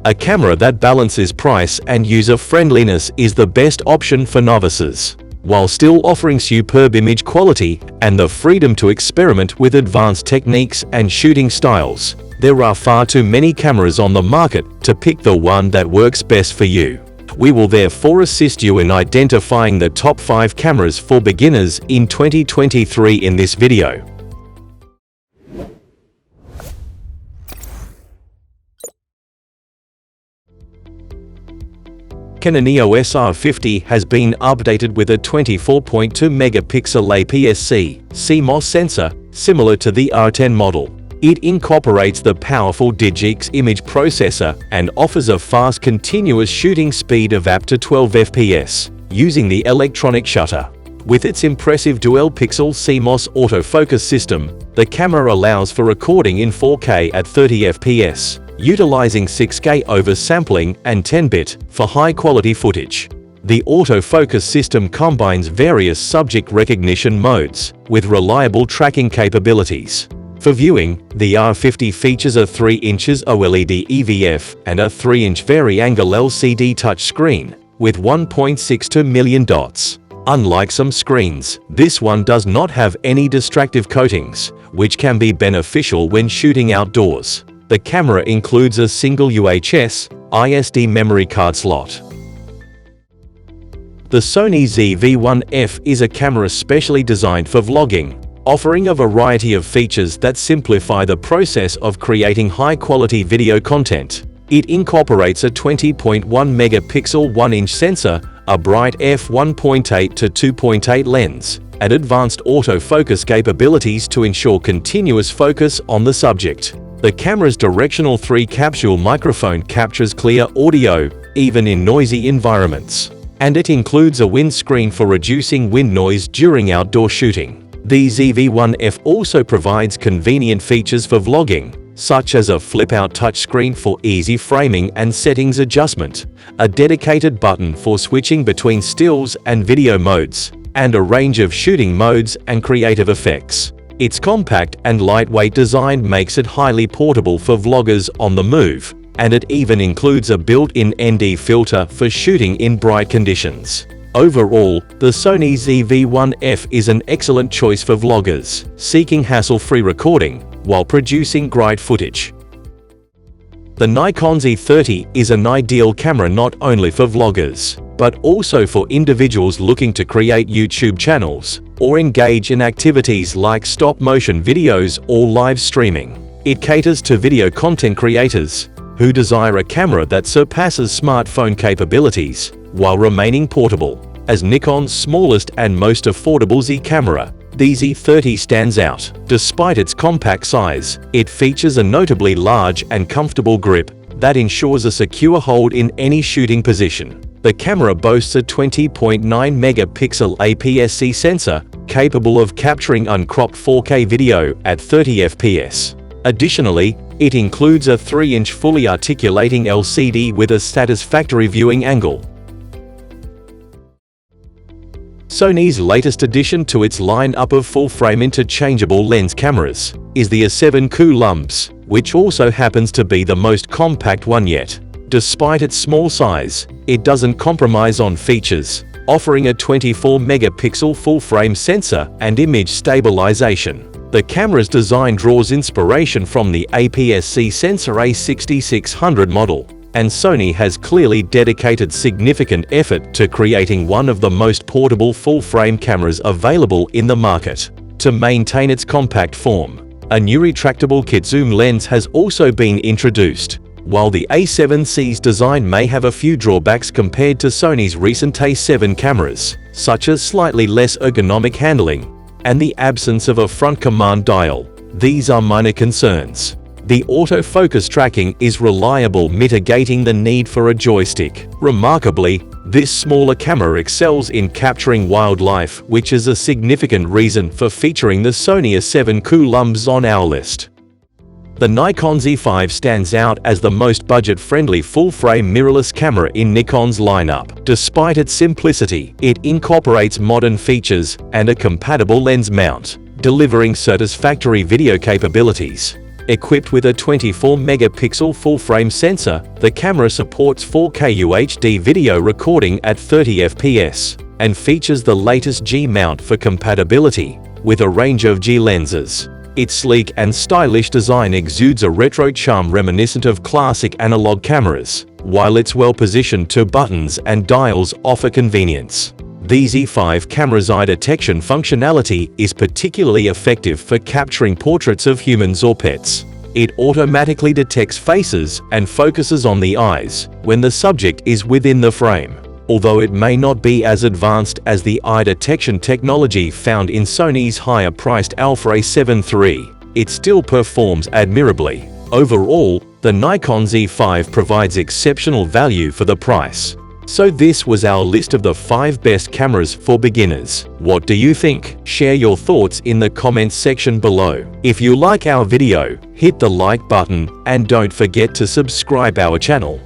A camera that balances price and user-friendliness is the best option for novices, while still offering superb image quality and the freedom to experiment with advanced techniques and shooting styles. There are far too many cameras on the market to pick the one that works best for you. We will therefore assist you in identifying the top 5 cameras for beginners in 2023 in this video. Canon EOS R50 has been updated with a 24.2 megapixel APS-C CMOS sensor, similar to the R10 model. It incorporates the powerful DigX image processor and offers a fast continuous shooting speed of up to 12 FPS, using the electronic shutter. With its impressive dual-pixel CMOS autofocus system, the camera allows for recording in 4K at 30 FPS, utilizing 6K oversampling and 10-bit for high-quality footage. The autofocus system combines various subject recognition modes with reliable tracking capabilities. For viewing, the R50 features a 3-inch OLED EVF and a 3-inch vari-angle LCD touchscreen with 1.62 million dots. Unlike some screens, this one does not have any distractive coatings, which can be beneficial when shooting outdoors. The camera includes a single UHS ISD memory card slot. The Sony ZV-1F is a camera specially designed for vlogging, offering a variety of features that simplify the process of creating high-quality video content. It incorporates a 20.1 megapixel 1-inch sensor, a bright f1.8 to 2.8 lens, and advanced autofocus capabilities to ensure continuous focus on the subject. The camera's directional 3-capsule microphone captures clear audio, even in noisy environments. And it includes a windscreen for reducing wind noise during outdoor shooting. The ZV-1F also provides convenient features for vlogging, such as a flip-out touchscreen for easy framing and settings adjustment, a dedicated button for switching between stills and video modes, and a range of shooting modes and creative effects. Its compact and lightweight design makes it highly portable for vloggers on the move, and it even includes a built-in ND filter for shooting in bright conditions. Overall, the Sony ZV-1F is an excellent choice for vloggers seeking hassle-free recording while producing great footage. The Nikon Z30 is an ideal camera not only for vloggers, but also for individuals looking to create YouTube channels or engage in activities like stop-motion videos or live streaming. It caters to video content creators who desire a camera that surpasses smartphone capabilities while remaining portable. As Nikon's smallest and most affordable Z camera, the Z30 stands out. Despite its compact size, it features a notably large and comfortable grip that ensures a secure hold in any shooting position. The camera boasts a 20.9 megapixel APS-C sensor capable of capturing uncropped 4K video at 30 FPS. Additionally, it includes a 3-inch fully articulating LCD with a satisfactory viewing angle. Sony's latest addition to its lineup of full-frame interchangeable lens cameras is the A7 Lumps, which also happens to be the most compact one yet. Despite its small size, it doesn't compromise on features, offering a 24-megapixel full-frame sensor and image stabilization. The camera's design draws inspiration from the APS-C sensor A6600 model, and Sony has clearly dedicated significant effort to creating one of the most portable full-frame cameras available in the market. To maintain its compact form, a new retractable kit zoom lens has also been introduced. While the A7C's design may have a few drawbacks compared to Sony's recent A7 cameras, such as slightly less ergonomic handling and the absence of a front command dial, these are minor concerns. The autofocus tracking is reliable, mitigating the need for a joystick. Remarkably, this smaller camera excels in capturing wildlife, which is a significant reason for featuring the Sony A7 Lumps on our list. The Nikon Z5 stands out as the most budget-friendly full-frame mirrorless camera in Nikon's lineup. Despite its simplicity, it incorporates modern features and a compatible lens mount, delivering satisfactory video capabilities. Equipped with a 24-megapixel full-frame sensor, the camera supports 4K UHD video recording at 30 fps, and features the latest G mount for compatibility, with a range of G lenses. Its sleek and stylish design exudes a retro charm reminiscent of classic analog cameras, while its well-positioned two buttons and dials offer convenience. The Z5 camera's eye detection functionality is particularly effective for capturing portraits of humans or pets. It automatically detects faces and focuses on the eyes when the subject is within the frame. Although it may not be as advanced as the eye detection technology found in Sony's higher-priced Alpha A7 III, it still performs admirably. Overall, the Nikon Z5 provides exceptional value for the price. So this was our list of the 5 best cameras for beginners. What do you think? Share your thoughts in the comments section below. If you like our video, hit the like button and don't forget to subscribe our channel.